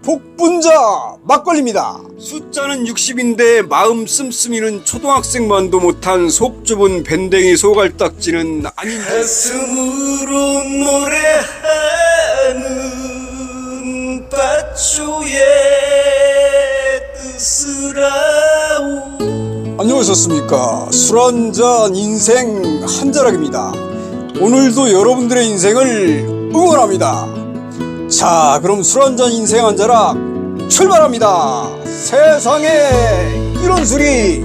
복분자 막걸리입니다. 숫자는 60인데 마음 씀씀이는 초등학생만도 못한 속 좁은 밴댕이 소갈딱지는 아닌 가슴으로 노래하는 밭초의 뜻을 아오. 안녕하셨습니까. 술 한잔 인생 한자락입니다. 오늘도 여러분들의 인생을 응원합니다. 자, 그럼 술 한잔 인생 한자락 출발합니다. 세상에 이런 술이.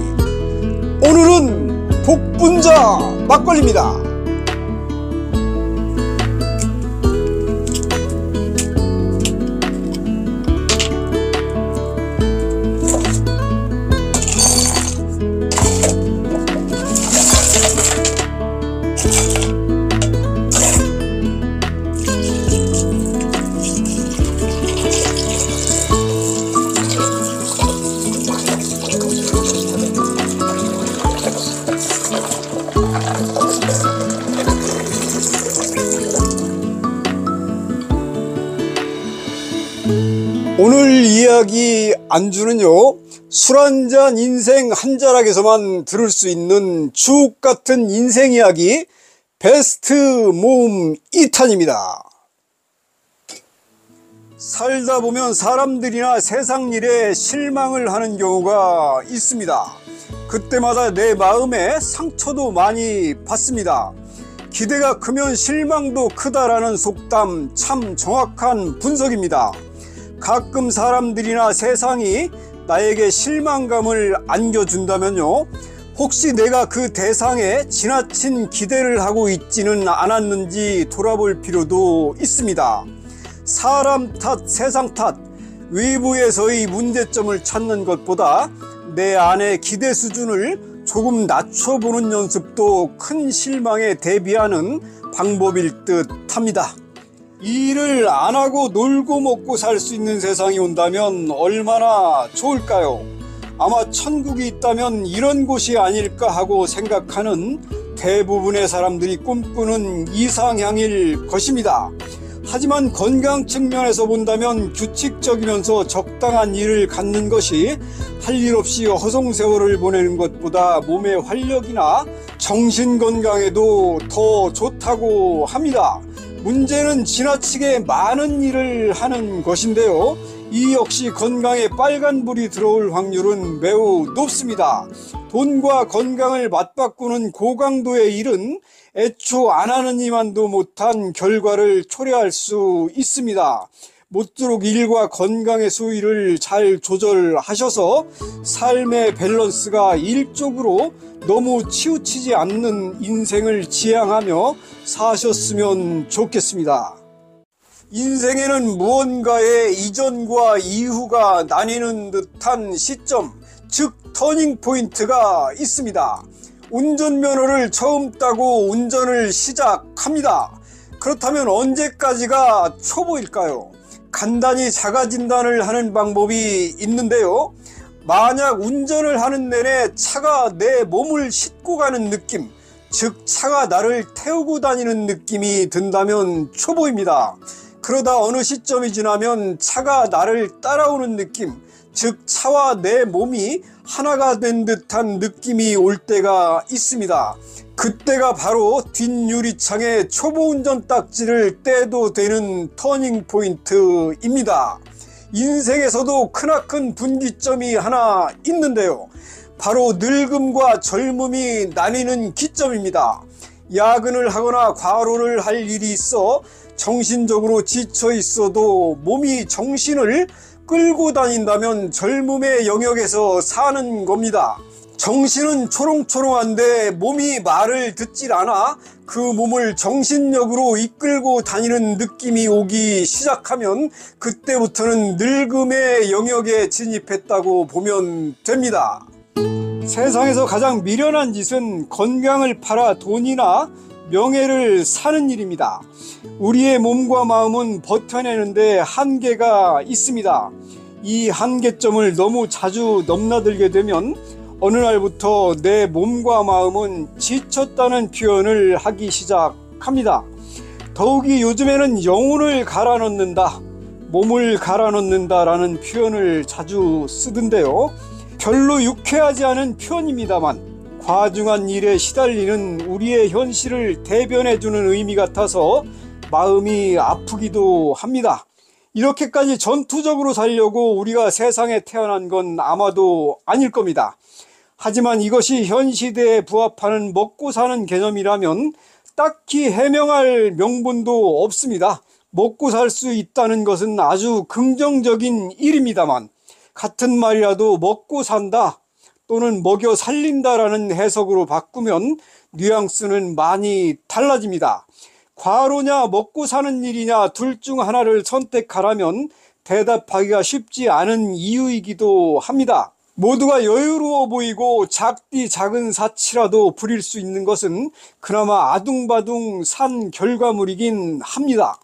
오늘은 복분자 막걸리입니다. 오늘 이야기 안주는요, 술 한잔 인생 한자락에서만 들을 수 있는 주옥같은 인생 이야기 베스트 모음 2탄입니다. 살다 보면 사람들이나 세상 일에 실망을 하는 경우가 있습니다. 그때마다 내 마음에 상처도 많이 받습니다. 기대가 크면 실망도 크다라는 속담, 참 정확한 분석입니다. 가끔 사람들이나 세상이 나에게 실망감을 안겨준다면요, 혹시 내가 그 대상에 지나친 기대를 하고 있지는 않았는지 돌아볼 필요도 있습니다. 사람 탓, 세상 탓, 외부에서의 문제점을 찾는 것보다 내 안의 기대 수준을 조금 낮춰보는 연습도 큰 실망에 대비하는 방법일 듯 합니다. 일을 안 하고 놀고 먹고 살 수 있는 세상이 온다면 얼마나 좋을까요? 아마 천국이 있다면 이런 곳이 아닐까 하고 생각하는 대부분의 사람들이 꿈꾸는 이상향일 것입니다. 하지만 건강 측면에서 본다면 규칙적이면서 적당한 일을 갖는 것이 할 일 없이 허송세월을 보내는 것보다 몸의 활력이나 정신 건강에도 더 좋다고 합니다. 문제는 지나치게 많은 일을 하는 것인데요, 이 역시 건강에 빨간불이 들어올 확률은 매우 높습니다. 돈과 건강을 맞바꾸는 고강도의 일은 애초 안 하는 이만도 못한 결과를 초래할 수 있습니다. 모쪼록 일과 건강의 수위를 잘 조절하셔서 삶의 밸런스가 일쪽으로 너무 치우치지 않는 인생을 지향하며 사셨으면 좋겠습니다. 인생에는 무언가의 이전과 이후가 나뉘는 듯한 시점, 즉 터닝 포인트가 있습니다. 운전면허를 처음 따고 운전을 시작합니다. 그렇다면 언제까지가 초보일까요? 간단히 자가진단을 하는 방법이 있는데요, 만약 운전을 하는 내내 차가 내 몸을 싣고 가는 느낌, 즉 차가 나를 태우고 다니는 느낌이 든다면 초보입니다. 그러다 어느 시점이 지나면 차가 나를 따라오는 느낌, 즉 차와 내 몸이 하나가 된 듯한 느낌이 올 때가 있습니다. 그때가 바로 뒷유리창에 초보 운전 딱지를 떼도 되는 터닝 포인트입니다. 인생에서도 크나큰 분기점이 하나 있는데요, 바로 늙음과 젊음이 나뉘는 기점입니다. 야근을 하거나 과로를 할 일이 있어 정신적으로 지쳐 있어도 몸이 정신을 끌고 다닌다면 젊음의 영역에서 사는 겁니다. 정신은 초롱초롱한데 몸이 말을 듣질 않아 그 몸을 정신력으로 이끌고 다니는 느낌이 오기 시작하면 그때부터는 늙음의 영역에 진입했다고 보면 됩니다. 세상에서 가장 미련한 짓은 건강을 팔아 돈이나 명예를 사는 일입니다. 우리의 몸과 마음은 버텨내는데 한계가 있습니다. 이 한계점을 너무 자주 넘나들게 되면 어느 날부터 내 몸과 마음은 지쳤다는 표현을 하기 시작합니다. 더욱이 요즘에는 영혼을 갈아 넣는다, 몸을 갈아넣는다라는 표현을 자주 쓰던데요. 별로 유쾌하지 않은 표현입니다만 과중한 일에 시달리는 우리의 현실을 대변해주는 의미 같아서 마음이 아프기도 합니다. 이렇게까지 전투적으로 살려고 우리가 세상에 태어난 건 아마도 아닐 겁니다. 하지만 이것이 현 시대에 부합하는 먹고 사는 개념이라면 딱히 해명할 명분도 없습니다. 먹고 살 수 있다는 것은 아주 긍정적인 일입니다만 같은 말이라도 먹고 산다 또는 먹여 살린다라는 해석으로 바꾸면 뉘앙스는 많이 달라집니다. 과로냐 먹고 사는 일이냐 둘 중 하나를 선택하라면 대답하기가 쉽지 않은 이유이기도 합니다. 모두가 여유로워 보이고 작디 작은 사치라도 부릴 수 있는 것은 그나마 아둥바둥 산 결과물이긴 합니다.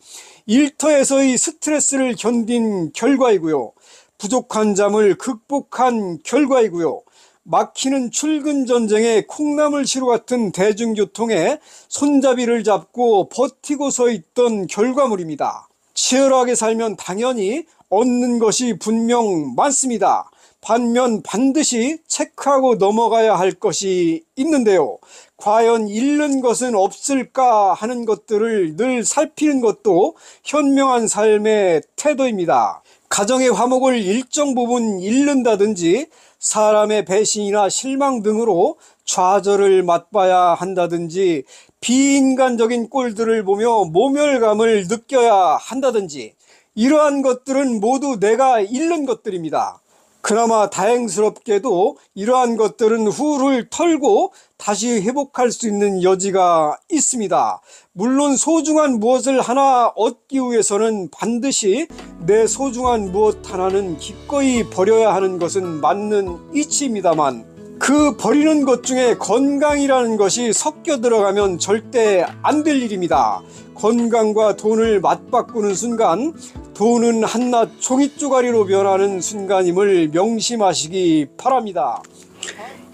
일터에서의 스트레스를 견딘 결과이고요. 부족한 잠을 극복한 결과이고요. 막히는 출근 전쟁에 콩나물시루 같은 대중교통에 손잡이를 잡고 버티고 서 있던 결과물입니다. 치열하게 살면 당연히 얻는 것이 분명 많습니다. 반면 반드시 체크하고 넘어가야 할 것이 있는데요. 과연 잃는 것은 없을까 하는 것들을 늘 살피는 것도 현명한 삶의 태도입니다. 가정의 화목을 일정 부분 잃는다든지 사람의 배신이나 실망 등으로 좌절을 맛봐야 한다든지 비인간적인 꼴들을 보며 모멸감을 느껴야 한다든지 이러한 것들은 모두 내가 잃는 것들입니다. 그나마 다행스럽게도 이러한 것들은 훌훌 털고 다시 회복할 수 있는 여지가 있습니다. 물론 소중한 무엇을 하나 얻기 위해서는 반드시 내 소중한 무엇 하나는 기꺼이 버려야 하는 것은 맞는 이치입니다만 그 버리는 것 중에 건강이라는 것이 섞여 들어가면 절대 안 될 일입니다. 건강과 돈을 맞바꾸는 순간 돈은 한낱 종잇조가리로 변하는 순간임을 명심하시기 바랍니다.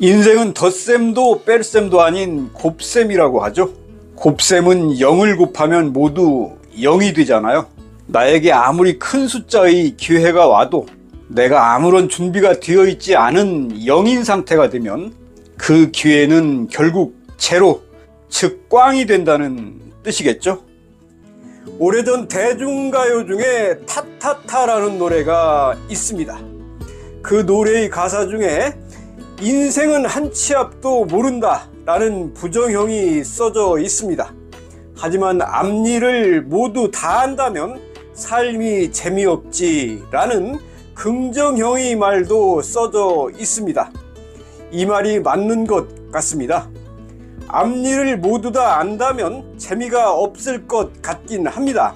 인생은 덧셈도 뺄셈도 아닌 곱셈이라고 하죠. 곱셈은 0을 곱하면 모두 0이 되잖아요. 나에게 아무리 큰 숫자의 기회가 와도 내가 아무런 준비가 되어 있지 않은 0인 상태가 되면 그 기회는 결국 제로, 즉 꽝이 된다는 뜻이겠죠. 오래전 대중가요 중에 타타타라는 노래가 있습니다. 그 노래의 가사 중에 인생은 한 치 앞도 모른다 라는 부정형이 써져 있습니다. 하지만 앞일을 모두 다 안다면 삶이 재미없지 라는 긍정형의 말도 써져 있습니다. 이 말이 맞는 것 같습니다. 앞일을 모두 다 안다면 재미가 없을 것 같긴 합니다.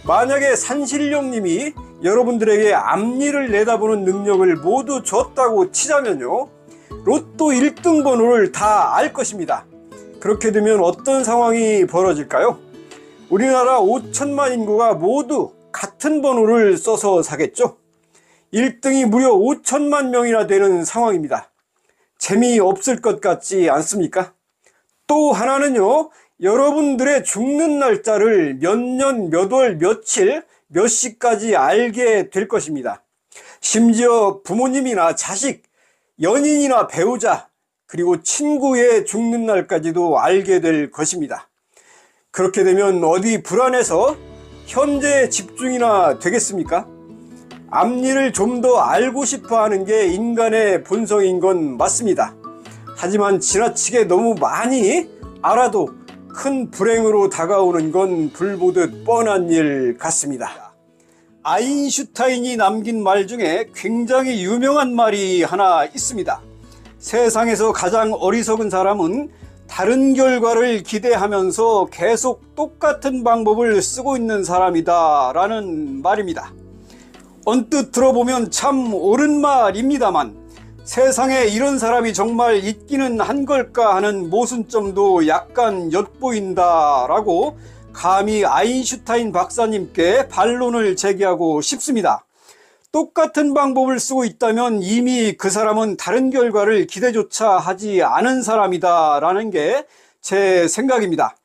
만약에 산신령님이 여러분들에게 앞일을 내다보는 능력을 모두 줬다고 치자면요, 로또 1등 번호를 다 알 것입니다. 그렇게 되면 어떤 상황이 벌어질까요? 우리나라 5천만 인구가 모두 같은 번호를 써서 사겠죠. 1등이 무려 5천만 명이나 되는 상황입니다. 재미없을 것 같지 않습니까? 또 하나는요, 여러분들의 죽는 날짜를 몇 년, 몇 월, 며칠, 몇 시까지 알게 될 것입니다. 심지어 부모님이나 자식, 연인이나 배우자, 그리고 친구의 죽는 날까지도 알게 될 것입니다. 그렇게 되면 어디 불안해서 현재에 집중이나 되겠습니까? 앞일을 좀 더 알고 싶어 하는 게 인간의 본성인 건 맞습니다. 하지만 지나치게 너무 많이 알아도 큰 불행으로 다가오는 건 불보듯 뻔한 일 같습니다. 아인슈타인이 남긴 말 중에 굉장히 유명한 말이 하나 있습니다. 세상에서 가장 어리석은 사람은 다른 결과를 기대하면서 계속 똑같은 방법을 쓰고 있는 사람이다 라는 말입니다. 언뜻 들어보면 참 옳은 말입니다만 세상에 이런 사람이 정말 있기는 한 걸까 하는 모순점도 약간 엿보인다 라고 감히 아인슈타인 박사님께 반론을 제기하고 싶습니다. 똑같은 방법을 쓰고 있다면 이미 그 사람은 다른 결과를 기대조차 하지 않은 사람이다 라는 게 제 생각입니다.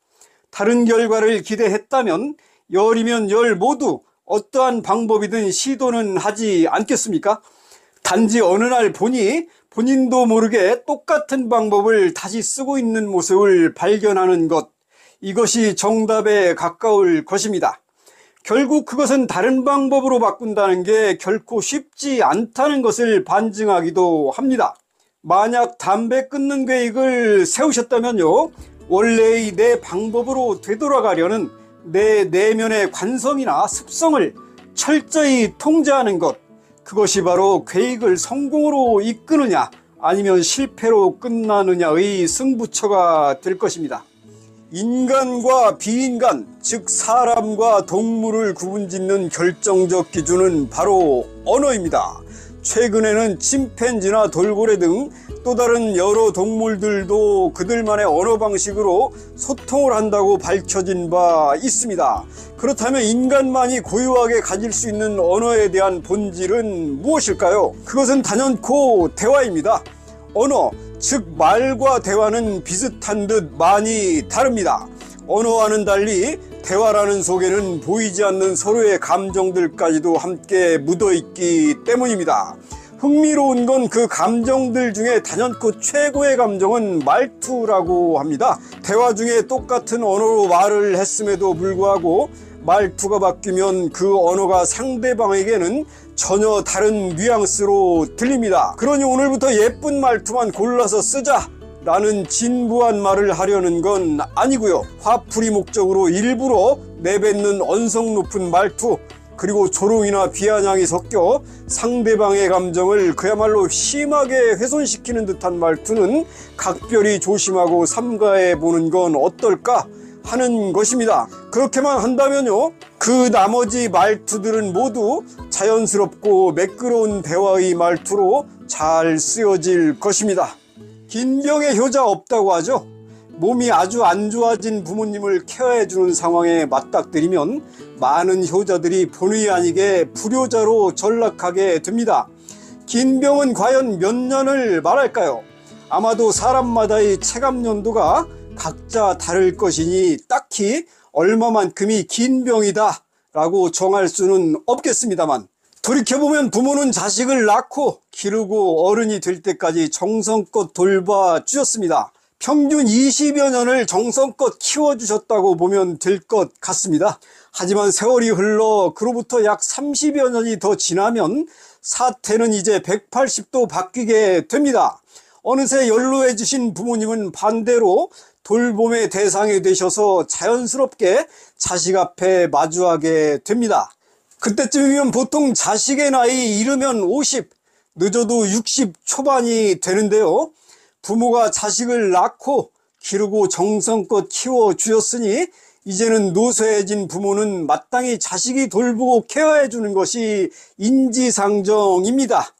다른 결과를 기대했다면 열이면 열 모두 어떠한 방법이든 시도는 하지 않겠습니까? 단지 어느 날 보니 본인도 모르게 똑같은 방법을 다시 쓰고 있는 모습을 발견하는 것, 이것이 정답에 가까울 것입니다. 결국 그것은 다른 방법으로 바꾼다는 게 결코 쉽지 않다는 것을 반증하기도 합니다. 만약 담배 끊는 계획을 세우셨다면요, 원래의 내 방법으로 되돌아가려는 내 내면의 관성이나 습성을 철저히 통제하는 것, 그것이 바로 계획을 성공으로 이끄느냐 아니면 실패로 끝나느냐의 승부처가 될 것입니다. 인간과 비인간, 즉 사람과 동물을 구분짓는 결정적 기준은 바로 언어입니다. 최근에는 침팬지나 돌고래 등 또 다른 여러 동물들도 그들만의 언어 방식으로 소통을 한다고 밝혀진 바 있습니다. 그렇다면 인간만이 고유하게 가질 수 있는 언어에 대한 본질은 무엇일까요? 그것은 단연코 대화입니다. 언어, 즉 말과 대화는 비슷한 듯 많이 다릅니다. 언어와는 달리 대화라는 속에는 보이지 않는 서로의 감정들까지도 함께 묻어있기 때문입니다. 흥미로운 건 그 감정들 중에 단연코 최고의 감정은 말투라고 합니다. 대화 중에 똑같은 언어로 말을 했음에도 불구하고 말투가 바뀌면 그 언어가 상대방에게는 전혀 다른 뉘앙스로 들립니다. 그러니 오늘부터 예쁜 말투만 골라서 쓰자 라는 진부한 말을 하려는 건 아니고요. 화풀이 목적으로 일부러 내뱉는 언성 높은 말투, 그리고 조롱이나 비아냥이 섞여 상대방의 감정을 그야말로 심하게 훼손시키는 듯한 말투는 각별히 조심하고 삼가해 보는 건 어떨까 하는 것입니다. 그렇게만 한다면요, 그 나머지 말투들은 모두 자연스럽고 매끄러운 대화의 말투로 잘 쓰여질 것입니다. 긴 병에 효자 없다고 하죠. 몸이 아주 안 좋아진 부모님을 케어해주는 상황에 맞닥뜨리면 많은 효자들이 본의 아니게 불효자로 전락하게 됩니다. 긴 병은 과연 몇 년을 말할까요? 아마도 사람마다의 체감 연도가 각자 다를 것이니 딱히 얼마만큼이 긴 병이다 라고 정할 수는 없겠습니다만, 돌이켜보면 부모는 자식을 낳고 기르고 어른이 될 때까지 정성껏 돌봐주셨습니다. 평균 20여 년을 정성껏 키워주셨다고 보면 될 것 같습니다. 하지만 세월이 흘러 그로부터 약 30여 년이 더 지나면 사태는 이제 180도 바뀌게 됩니다. 어느새 연로해지신 부모님은 반대로 돌봄의 대상이 되셔서 자연스럽게 자식 앞에 마주하게 됩니다. 그때쯤이면 보통 자식의 나이 이르면 50, 늦어도 60 초반이 되는데요. 부모가 자식을 낳고 기르고 정성껏 키워주셨으니 이제는 노쇠해진 부모는 마땅히 자식이 돌보고 케어해주는 것이 인지상정입니다.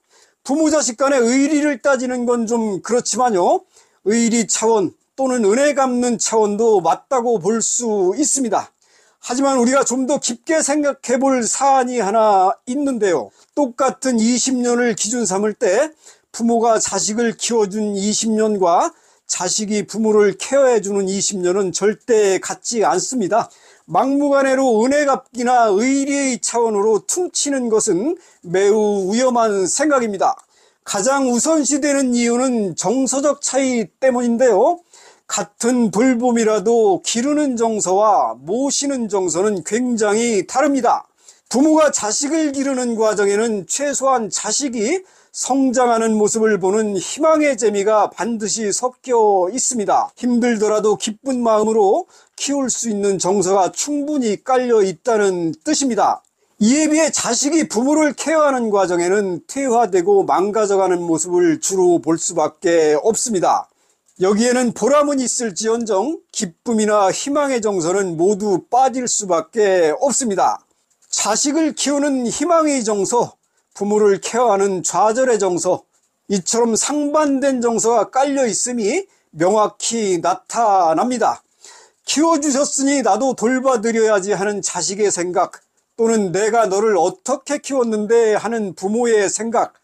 부모 자식 간의 의리를 따지는 건 좀 그렇지만요, 의리 차원 또는 은혜 갚는 차원도 맞다고 볼 수 있습니다. 하지만 우리가 좀 더 깊게 생각해 볼 사안이 하나 있는데요. 똑같은 20년을 기준 삼을 때 부모가 자식을 키워준 20년과 자식이 부모를 케어해주는 20년은 절대 같지 않습니다. 막무가내로 은혜 갚기나 의리의 차원으로 퉁치는 것은 매우 위험한 생각입니다. 가장 우선시되는 이유는 정서적 차이 때문인데요. 같은 돌봄이라도 기르는 정서와 모시는 정서는 굉장히 다릅니다. 부모가 자식을 기르는 과정에는 최소한 자식이 성장하는 모습을 보는 희망의 재미가 반드시 섞여 있습니다. 힘들더라도 기쁜 마음으로 키울 수 있는 정서가 충분히 깔려 있다는 뜻입니다. 이에 비해 자식이 부모를 케어하는 과정에는 퇴화되고 망가져가는 모습을 주로 볼 수밖에 없습니다. 여기에는 보람은 있을지언정 기쁨이나 희망의 정서는 모두 빠질 수밖에 없습니다. 자식을 키우는 희망의 정서, 부모를 케어하는 좌절의 정서, 이처럼 상반된 정서가 깔려 있음이 명확히 나타납니다. 키워주셨으니 나도 돌봐드려야지 하는 자식의 생각, 또는 내가 너를 어떻게 키웠는데 하는 부모의 생각,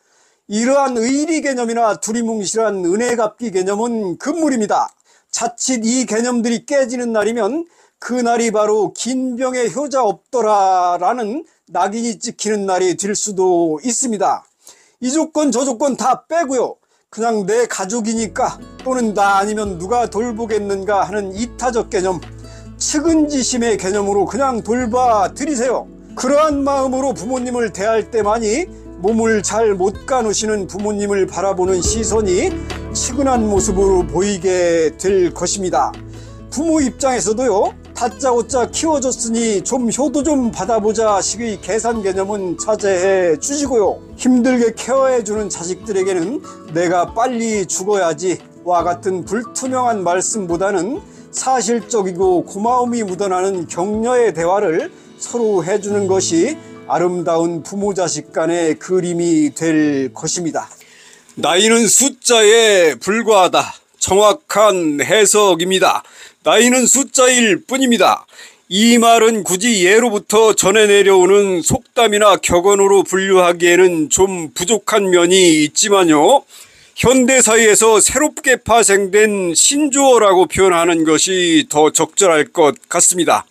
이러한 의리 개념이나 두리뭉실한 은혜 갚기 개념은 금물입니다. 자칫 이 개념들이 깨지는 날이면 그날이 바로 긴 병에 효자 없더라 라는 낙인이 찍히는 날이 될 수도 있습니다. 이 조건 저 조건 다 빼고요. 그냥 내 가족이니까 또는 나 아니면 누가 돌보겠는가 하는 이타적 개념, 측은지심의 개념으로 그냥 돌봐 드리세요. 그러한 마음으로 부모님을 대할 때만이 몸을 잘 못 가누시는 부모님을 바라보는 시선이 측은한 모습으로 보이게 될 것입니다. 부모 입장에서도요, 다짜고짜 키워줬으니 좀 효도 좀 받아보자 식의 계산 개념은 자제해 주시고요. 힘들게 케어해주는 자식들에게는 내가 빨리 죽어야지 와 같은 불투명한 말씀보다는 사실적이고 고마움이 묻어나는 격려의 대화를 서로 해주는 것이 아름다운 부모 자식 간의 그림이 될 것입니다. 나이는 숫자에 불과하다. 정확한 해석입니다. 나이는 숫자일 뿐입니다. 이 말은 굳이 예로부터 전해 내려오는 속담이나 격언으로 분류하기에는 좀 부족한 면이 있지만요. 현대사회에서 새롭게 파생된 신조어라고 표현하는 것이 더 적절할 것 같습니다.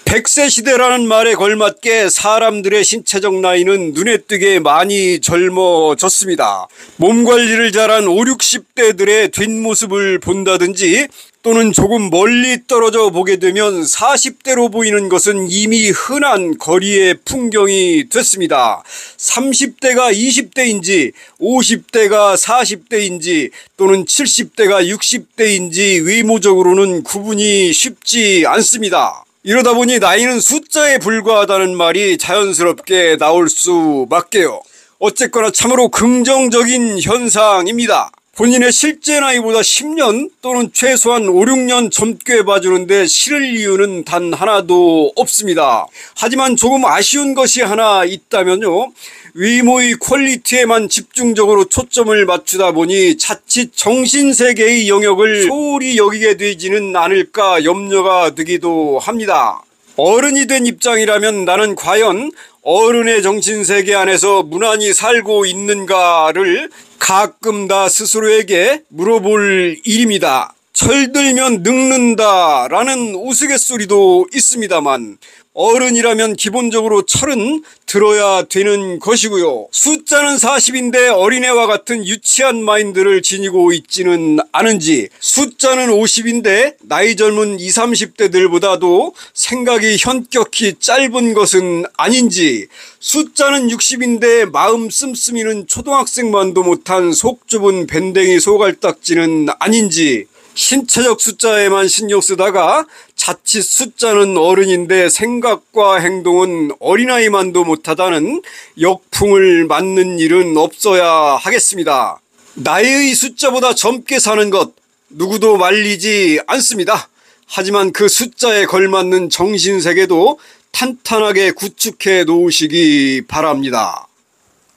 100세 시대라는 말에 걸맞게 사람들의 신체적 나이는 눈에 띄게 많이 젊어졌습니다. 몸 관리를 잘한 5, 60대들의 뒷모습을 본다든지 또는 조금 멀리 떨어져 보게 되면 40대로 보이는 것은 이미 흔한 거리의 풍경이 됐습니다. 30대가 20대인지 50대가 40대인지 또는 70대가 60대인지 외모적으로는 구분이 쉽지 않습니다. 이러다 보니 나이는 숫자에 불과하다는 말이 자연스럽게 나올 수밖에요. 어쨌거나 참으로 긍정적인 현상입니다. 본인의 실제 나이보다 10년 또는 최소한 5, 6년 젊게 봐주는데 싫을 이유는 단 하나도 없습니다. 하지만 조금 아쉬운 것이 하나 있다면요. 외모의 퀄리티에만 집중적으로 초점을 맞추다 보니 자칫 정신세계의 영역을 소홀히 여기게 되지는 않을까 염려가 되기도 합니다. 어른이 된 입장이라면 나는 과연 어른의 정신세계 안에서 무난히 살고 있는가를 가끔 다 스스로에게 물어볼 일입니다. 철들면 늙는다 라는 우스갯소리도 있습니다만 어른이라면 기본적으로 철은 들어야 되는 것이고요. 숫자는 40인데 어린애와 같은 유치한 마인드를 지니고 있지는 않은지, 숫자는 50인데 나이 젊은 20, 30대들보다도 생각이 현격히 짧은 것은 아닌지, 숫자는 60인데 마음 씀씀이는 초등학생만도 못한 속 좁은 밴댕이 소갈딱지는 아닌지, 신체적 숫자에만 신경 쓰다가 자칫 숫자는 어른인데 생각과 행동은 어린아이만도 못하다는 역풍을 맞는 일은 없어야 하겠습니다. 나이의 숫자보다 젊게 사는 것 누구도 말리지 않습니다. 하지만 그 숫자에 걸맞는 정신세계도 탄탄하게 구축해 놓으시기 바랍니다.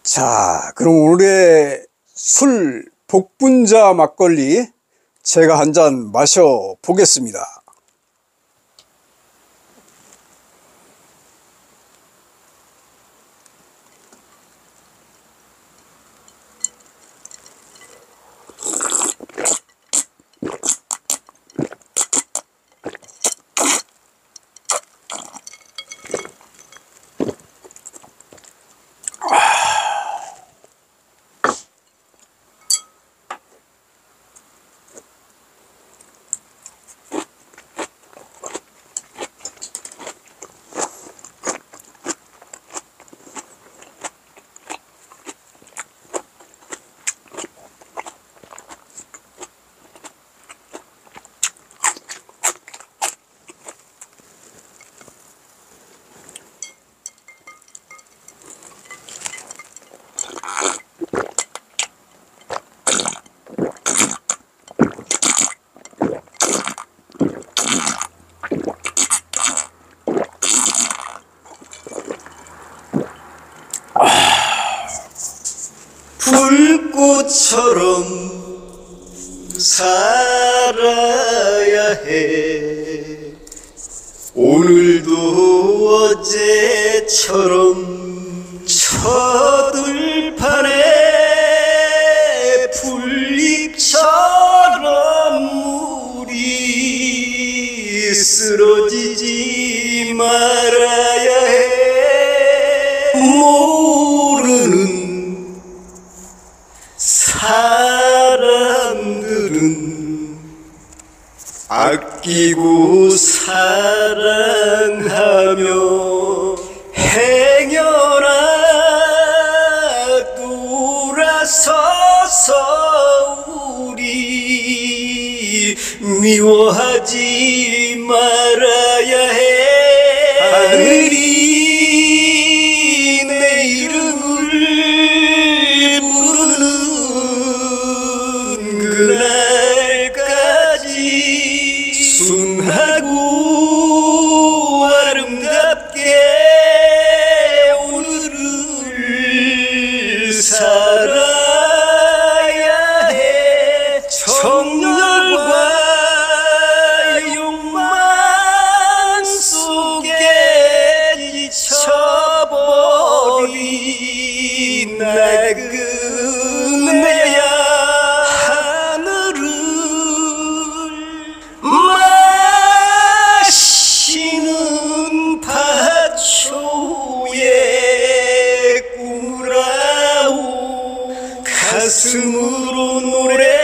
자, 그럼 오늘의 술 복분자 막걸리 제가 한 잔 마셔보겠습니다. 불꽃처럼 살아야 해. 오늘도 어제처럼 첫들판에 풀잎처럼 우리 쓰러지지 말아야 해. 아끼고 사랑하며 행여나 돌아서서 우리 미워하지 말아야 해. 하늘이 내 이름을 부르는 그날까지 순하고 아름답게 오늘을 살아야 해. 정열과 욕망 속에 지쳐버린 나그네야. 하늘을 마시는 밭초에 꿈을 아오 가슴으로 노래